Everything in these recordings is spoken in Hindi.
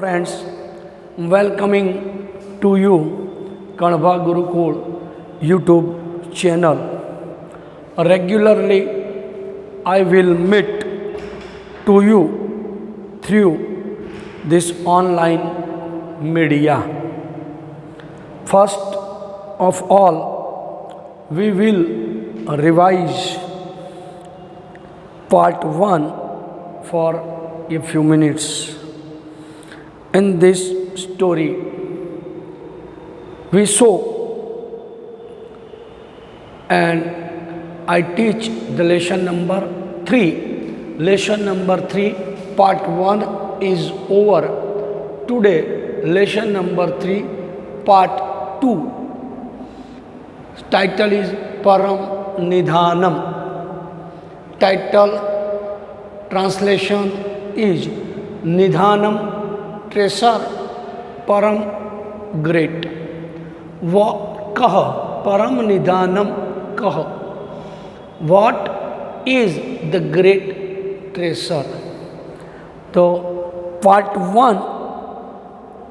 friends, welcoming to you Kanva Gurukul YouTube channel. Regularly I will meet to you through this online media. First of all, we will revise part 1 for a few minutes. In this story, we saw and I teach the lesson number 3. Lesson number 3, part 1 is over. Today, lesson number 3, part 2. Title is Param Nidhanam. Title translation is Nidhanam, treasure, Param, great. Kah, Param Nidhanam Kah. What is the great treasure? So, part 1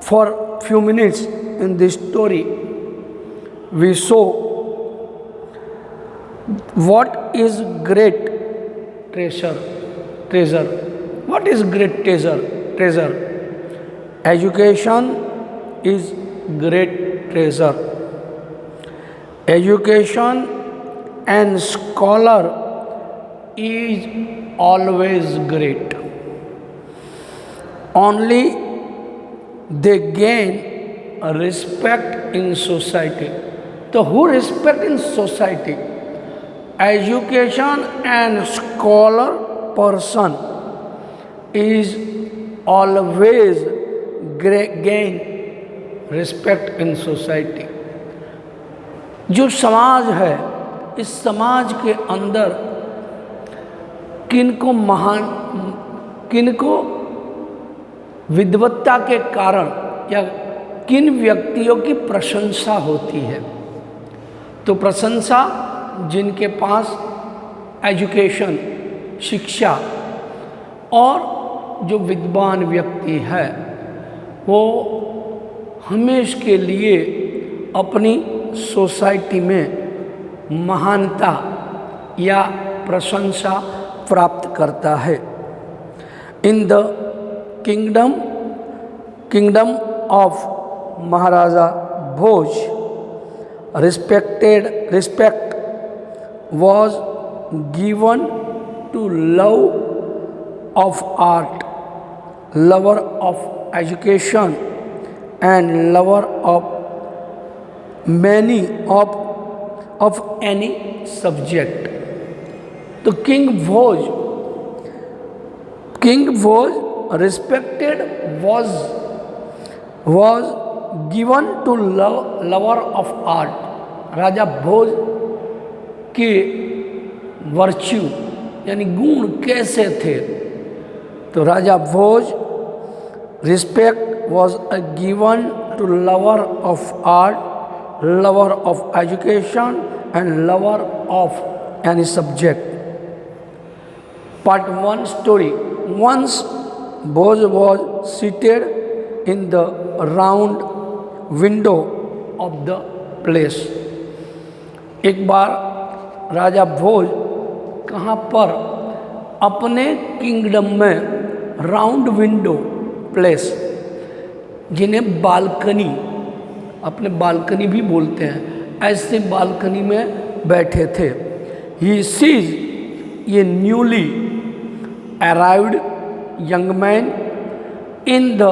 for few minutes in this story, we saw what is great treasure. What is great treasure? Education is great treasure. Education and scholar is always great. Only they gain respect in society. So who respect in society? Education and scholar person is always gain respect in society. जो समाज है, इस समाज के अंदर किनको विद्वत्ता के कारण या किन व्यक्तियों की प्रशंसा होती है? तो प्रशंसा जिनके पास एजुकेशन, शिक्षा और जो विद्वान व्यक्ति है वो हमेशा के लिए अपनी सोसाइटी में महानता या प्रशंसा प्राप्त करता है. In the kingdom of Maharaja Bhoj, respect was given to love of art, lover of education, and lover of many of any subject. तो King Bhoj respected was given to lover of art. Raja Bhoj के वर्च्यू यानी गुण कैसे थे? तो Raja Bhoj respect was given to lover of art, lover of education and lover of any subject. Part 1 story. Once Bhoj was seated in the round window of the place. एक बार राजा भोज कहाँ पर? अपने किंगडम में राउंड विंडो प्लेस, जिन्हें बालकनी, अपने बालकनी भी बोलते हैं, ऐसे बालकनी में बैठे थे. He seize A newly arrived young man in the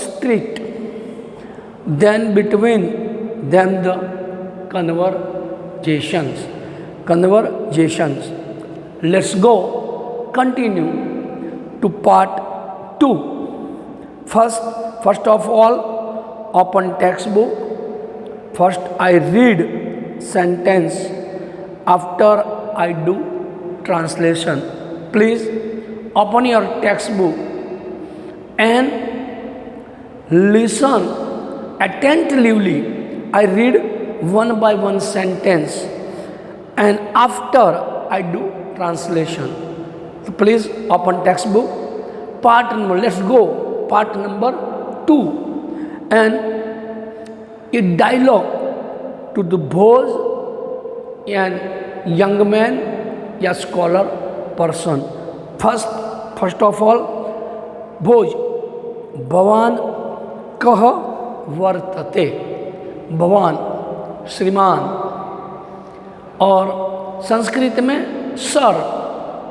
street. Then between them the conversations. Let's go continue to part 2. First of all, open textbook. First I read sentence, after I do translation. Please open your textbook and listen attentively. I read one by one sentence and after I do translation. So please open textbook. Let's go part number 2. 2 and a dialogue to the Bhoj and young man या scholar person. First of all, भोज भवान कह वर्तते, भवान श्रीमान, और संस्कृत में सर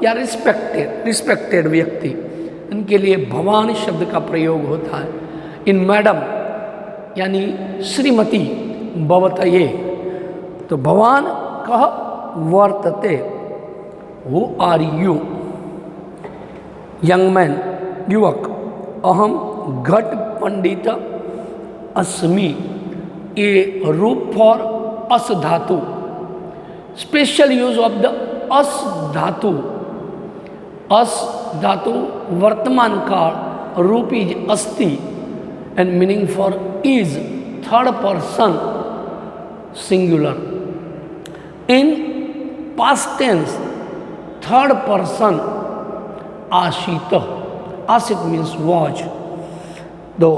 या रिस्पेक्टेड व्यक्ति, इनके लिए भवान शब्द का प्रयोग होता है। इन मैडम यानी श्रीमती भवतये, तो भवान कह वर्तते, who are you? Young man, युवक, अहम घट पंडित अस्मि, ए रूप फॉर अस धातु, स्पेशल यूज ऑफ द अस धातु। अस धातु वर्तमान काल, रूप इज अस्ति and meaning for is, third person singular. In past tense third person आशित, आशित मीन्स वॉज। तो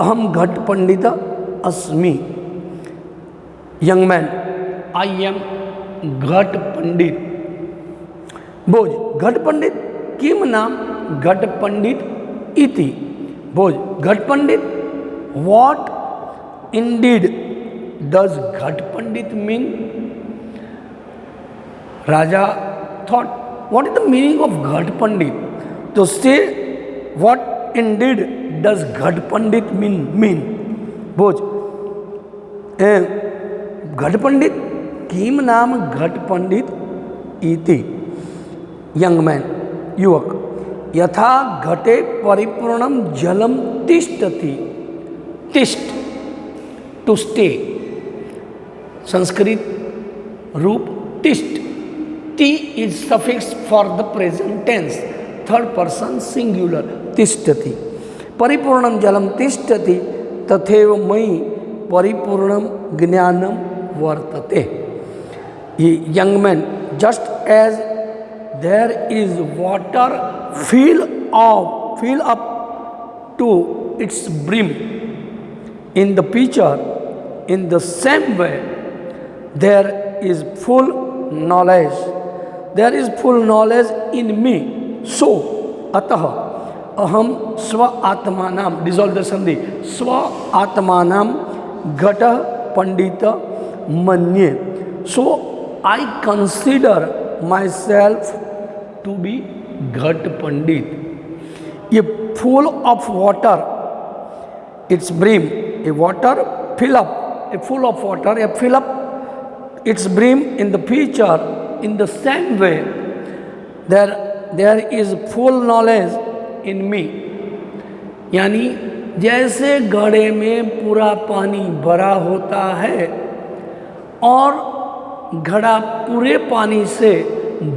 अहम घट पंडित अस्मि, यंग मैन, आई एम घट पंडित। भोज घट पंडित किम नाम घट पंडित इति, भोज घट पंडित, what indeed does ghat pandit mean? Raja thought, what is the meaning of ghat pandit? तो से what indeed does ghat pandit mean? भोज घट पंडित किम नाम घट पंडित इति। यंग मैन, युवक, यथा घटे परिपूर्णम जलम तिष्ठति, तिष्ठ टू स्टे, संस्कृत रूप तिष्ठ, T is suffix for the present tense, third person singular, तिष्ठति। परिपूर्णम जलम तिष्ठति तथैव मयि परिपूर्णम ज्ञानम वर्तते। Young man, just as there is water fill up to its brim in the pitcher, in the same way there is full knowledge in me, so atah aham swa atmanam, dissolve the sandhi, swa atmanam ghata pandita manye, so I consider myself to be Ghat Pandit. A full of water, its brim, a water fill up, a full of water, a fill up its brim in the pitcher, in the same way there is full knowledge in me. यानी जैसे घड़े में पूरा पानी भरा होता है और घड़ा पूरे पानी से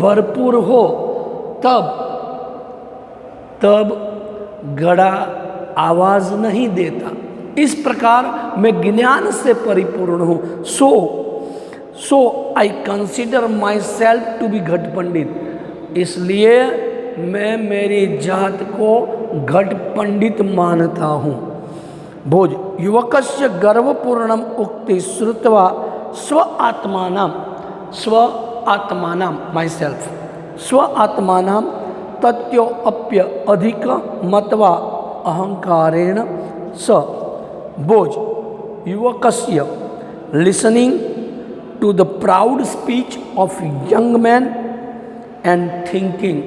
भरपूर हो, तब घड़ा आवाज नहीं देता, इस प्रकार मैं ज्ञान से परिपूर्ण हूँ। So I consider myself to be ghat pandit, इसलिए मैं मेरी जात को घट पंडित मानता हूँ। भोज युवकस्य गर्वपूर्णम उक्ति श्रुत्वा स्व आत्मानाम माई सेल्फ, स्व आत्मानाम तत्यो अप्य अधिक मत्वा अहंकारेण स। भोज युवकस्य listening to the proud speech of young man and thinking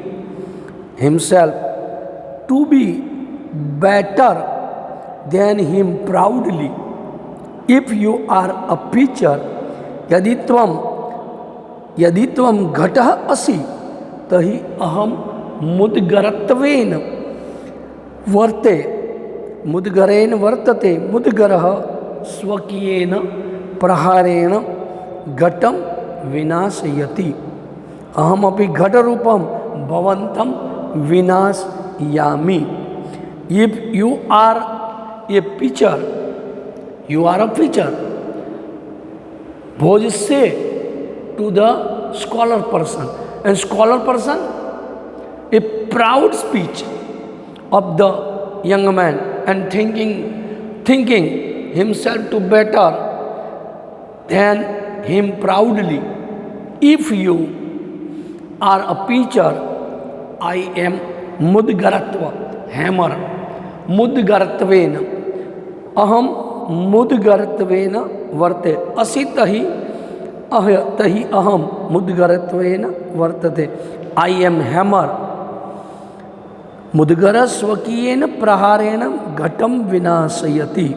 himself to be better than him proudly. If you are a pitcher, यदि त्वं घटः असि तहि अहम मुद्गरत्वेन वर्तते, मुद्गरः स्वकीयेन प्रहारेण घटं विनाशयति, अहमपि घटरूपं भवन्तं विनाशयामि। If you are a pitcher, you are a preacher. Bhoj say to the scholar person, and scholar person, a proud speech of the young man and thinking himself to better than him proudly. If you are a pitcher, I am mudgaratva, hammer. Mudgaratven, aham mudgaratven varte. Asi tahi aham mudgaratven vartate. I am hammer. मुद्गरस्वकीयेन प्रहारेण घटम विनाशयति.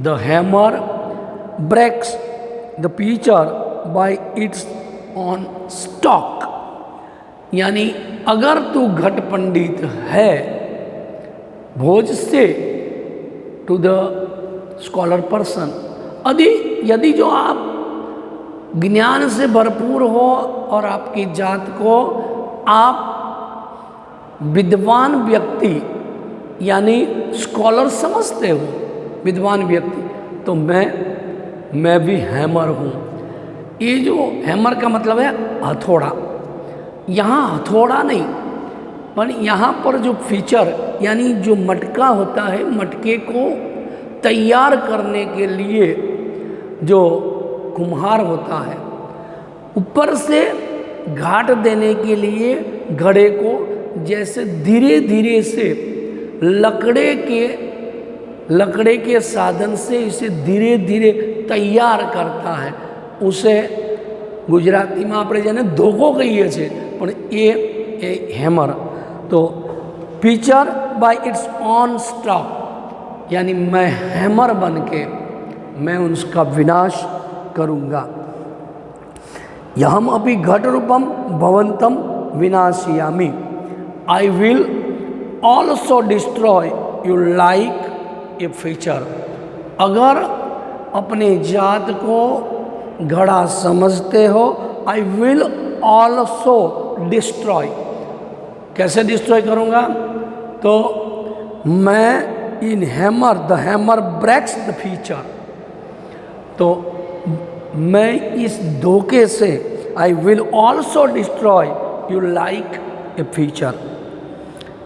The hammer breaks the pitcher by its own stock. यानी अगर तू घट पंडित है, भोज से टू द स्कॉलर पर्सन, यदि जो आप ज्ञान से भरपूर हो और आपकी जात को आप विद्वान व्यक्ति यानी स्कॉलर समझते हो, विद्वान व्यक्ति, तो मैं भी हैमर हूँ. ये जो हैमर का मतलब है हथौड़ा. यहाँ हथौड़ा नहीं, पर यहाँ पर जो फीचर यानी जो मटका होता है, मटके को तैयार करने के लिए जो कुम्हार होता है, ऊपर से घाट देने के लिए घड़े को जैसे धीरे धीरे से लकड़े के साधन से इसे धीरे धीरे तैयार करता है. उसे गुजराती में આપણે જેને ધોકો કહીએ છીએ, પણ એ હેમર. તો pitcher by its own stock, यानी मैं हैमर बन के मैं उसका विनाश करूँगा. यहम अपि घट रूपम भवंतम विनाशयामि. I will also destroy you like a feature. अगर अपने जात को घड़ा समझते हो, I will also destroy. कैसे डिस्ट्रॉय करूँगा? तो मैं इन hammer, the hammer breaks the feature. तो मैं इस धोखे से I will also destroy you like a feature.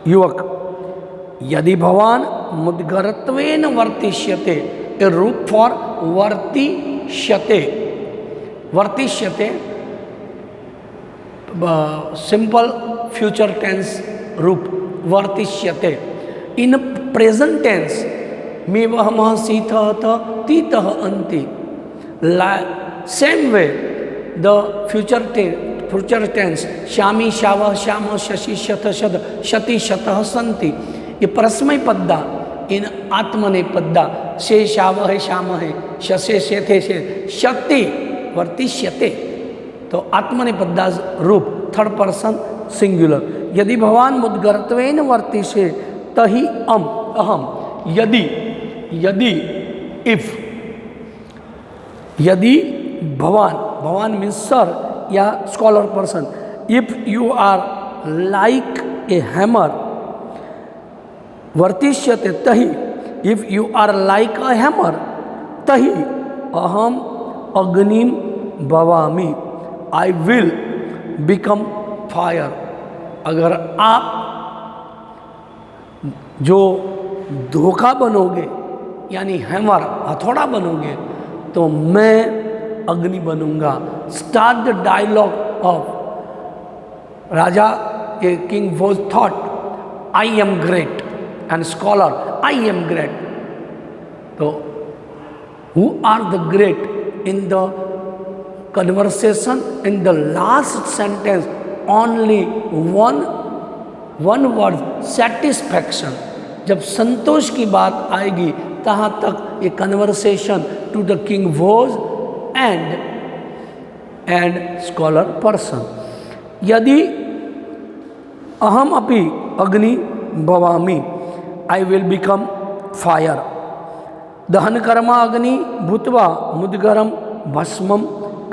युवक, यदि भवान मुद्गरत्वेन वर्तिष्यते, ए रूप फॉर वर्तिष्यते. वर्तिष्यते सिंपल फ्यूचर टेंस रूप वर्तिष्यते. इन प्रेजेंट टेंस मे वह मह सीथ तीत अंति. Same way the future tense श्यामी श्यावः श्याम शशि शत शद शति शतः संति. ये परस्मय पद्दा इन आत्मनेपद्दा से श्यावः श्याम है शसे शेथे से शति वर्तिष्यते. तो आत्मनेपद्दा रूप थर्ड पर्सन सिंगुलर. यदि भवान मुद्गरत्वेन वर्तिषे तहि अहम. यदि भवान मीन्स सर या scholar person. If you are like a hammer वर्तिष्यते तहि. If you are like a hammer तहि अहम अग्निम भवामि. I will become fire. अगर आप जो धोखा बनोगे यानी हैमर हथौड़ा बनोगे, तो मैं अग्नि बनूंगा. Start the dialogue of raja. A king was thought I am great and scholar I am great. तो who are the great in the conversation? In the last sentence only one word satisfaction. जब संतोष की बात आएगी तहाँ तक ये conversation to the king was and scholar person. यदि अहम अपि अग्नि भवामि, आई विल बिकम फायर. दहन कर्मा अग्नि भूत्वा मुद्गरम भस्मम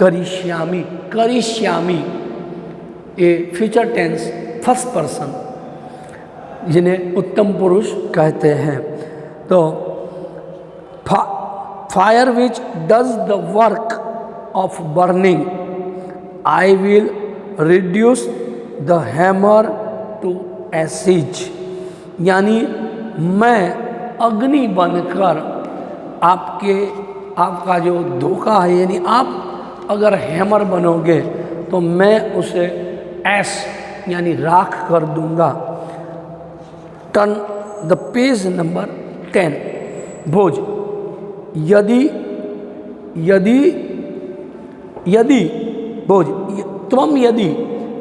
करिष्यामि. करिष्यामि a future tense first person, जिन्हें उत्तम पुरुष कहते हैं. तो fire which does the work of burning, I will reduce the hammer to ashes. यानी मैं अग्नि बनकर आपका जो धोखा है, यानी आप अगर हैमर बनोगे तो मैं उसे ऐश यानी राख कर दूंगा। Turn the page number 10। भोज, यदि भोज त्वम यदि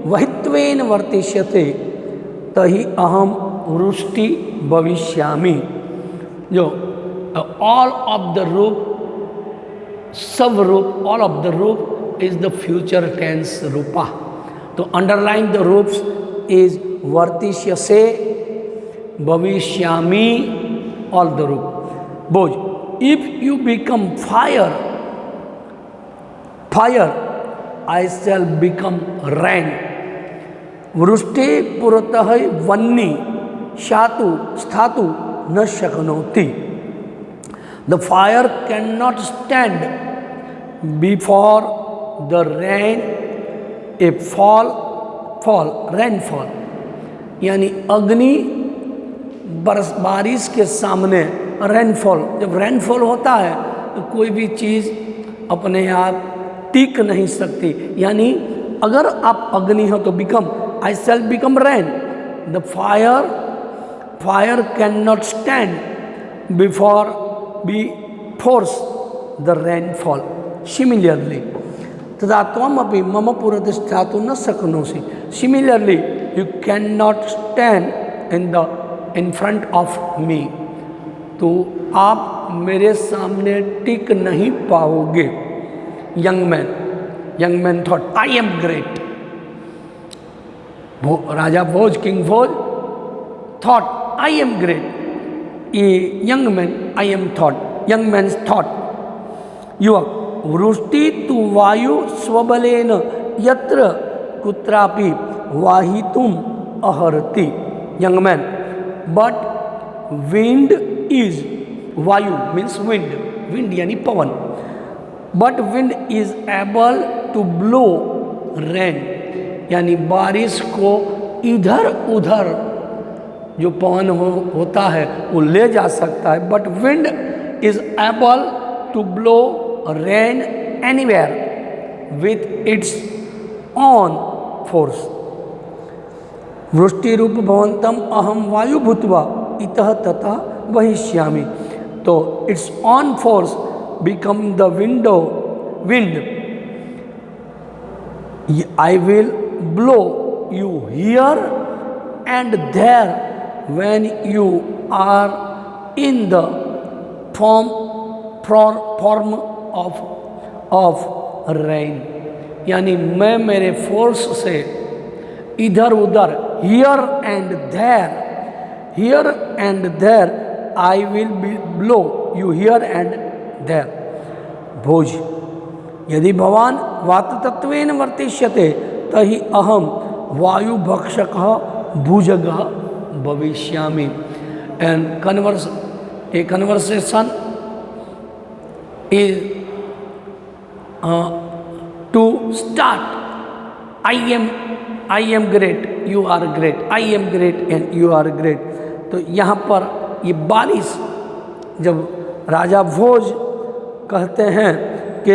वहित्वेन वर्तिष्यते तहि अहम वृष्टि भविष्यामि। जो ऑल ऑफ द रूप, सब रूप, ऑल ऑफ द रूप इज द फ्यूचर टेंस रूपा। तो अंडरलाइन द रूप्स इज वर्तिष्यसे, भविष्यामि, ऑल द रूप। बोझ, if you become fire, I shall become rain. वृष्टि पुरतः वन्नी शातु स्थातु न शक्नोति। The fire can not stand before the rain, a rainfall, यानी अग्नि बारिश के सामने रेनफॉल। जब रेनफॉल होता है तो कोई भी चीज़ अपने आप टिक नहीं सकती, यानी अगर आप अग्नि हो तो become, I shall become rain. The fire can not stand before the rainfall. Similarly तथा त्वम अपि मम पुरतः स्थातुं न शक्नोषि। Similarly you can not stand in front of me. तो आप मेरे सामने टिक नहीं पाओगे। Young man thought I am great. Raja Bhoj, king Bhoj thought I am great. Young man thought युवक, वृष्टि तु वायु स्वबलेन यत्र कुत्रापि वाहितुम अहर्ति। Young man, but wind is, वायु मीन्स विंड यानी पवन, but wind is able to blow rain, यानी बारिश को इधर उधर जो पवन होता है वो ले जा सकता है। But wind is able to blow rain anywhere with its own force. वृष्टि रूप भवंतम अहम वायु भूत्वा इतः तथा वहिष्यामि। तो it's own force become the wind. I will blow you here and there when you are in the form of rain, यानी मैं मेरे फोर्स से इधर उधर, here and there I will blow you here and there। भोज, यदि भवान वाततत्वेन वर्तिष्यते तहि अहम वायुभक्षकः भुजगः भविष्यामि। And conversation is to start. I am great, you are great, I am great and you are great. तो यहाँ पर ये बारिश, जब राजा भोज कहते हैं कि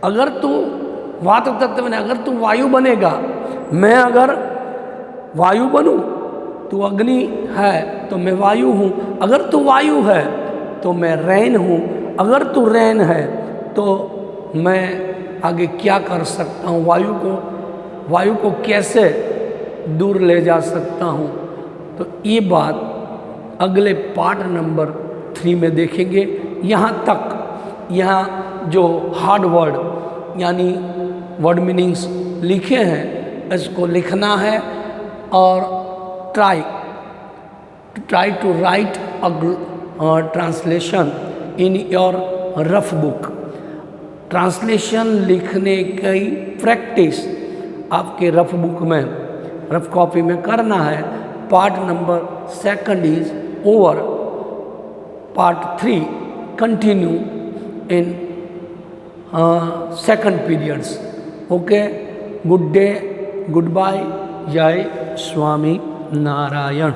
अगर तू वात तत्व में, अगर तू वायु बनेगा, मैं अगर वायु बनूं, तू अग्नि है तो मैं वायु हूँ, अगर तू वायु है तो मैं रैन हूँ, अगर तू रैन है तो मैं आगे क्या कर सकता हूँ, वायु को कैसे दूर ले जा सकता हूँ। तो ये बात अगले पार्ट नंबर 3 में देखेंगे। यहाँ जो हार्ड वर्ड यानी वर्ड मीनिंग्स लिखे हैं इसको लिखना है और try to write a translation in your rough book. Translation लिखने की प्रैक्टिस आपके रफ बुक में, रफ कॉपी में करना है। Part number 2 is over, part 3 continue in second periods. Okay, good day, good bye, जय स्वामी नारायण।